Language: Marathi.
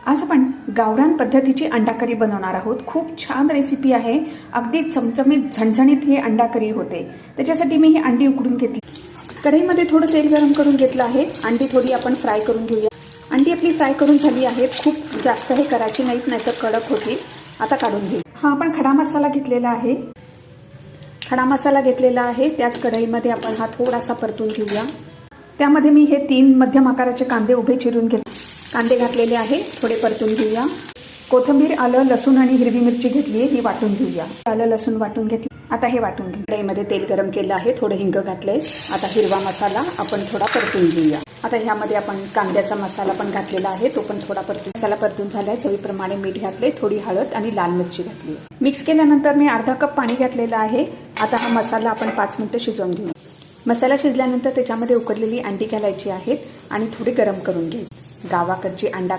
आज आपण गावरान पद्धतीची अंडा करी बनवणार आहोत। खूप छान रेसिपी आहे। अगदी चमचमीत झणझणीत ही अंडा करी होते। त्याच्यासाठी मी ही अंडी उकडून घेतली। कढईमध्ये थोडं तेल गरम करून घेतलं आहे। अंडी थोडी आपण फ्राय करून घेऊया। अंडी आपली फ्राय करून झाली आहे। खूप जास्त हे करायची नाहीत, नाहीतर कडक होतील। आता काढून घेऊ। हा आपण खडा मसाला घेतलेला आहे। खडा मसाला घेतलेला आहे। त्याच कढईमध्ये आपण हा थोडासा परतून घेऊया। त्यामध्ये मी हे 3 मध्यम आकाराचे कांदे उभे चिरून घेतले। कांदे घातलेले आहे, थोडे परतून घेऊया। कोथिंबीर, आलं, लसूण आणि हिरवी मिरची घेतली आहे, ही वाटून घेऊया। आलं लसूण वाटून घेतली। आता हे वाटून घेऊ। कढईमध्ये तेल गरम केलं आहे, थोडं हिंग घातलंय। आता हिरवा मसाला आपण थोडा परतून घेऊया। आता ह्यामध्ये आपण कांद्याचा मसाला पण घातलेला आहे, तो पण थोडा परतून। मसाला परतून झालाय। चवीप्रमाणे मीठ घातले, थोडी हळद आणि लाल मिरची घातली। मिक्स केल्यानंतर मी अर्धा कप पाणी घातलेलं आहे। आता हा मसाला आपण 5 मिनिटं शिजवून घेऊ। मसाला शिजल्यानंतर त्याच्यामध्ये उकडलेली अंडी घालायची आहेत आणि थोडी गरम करून घे। गावाकडची अंडा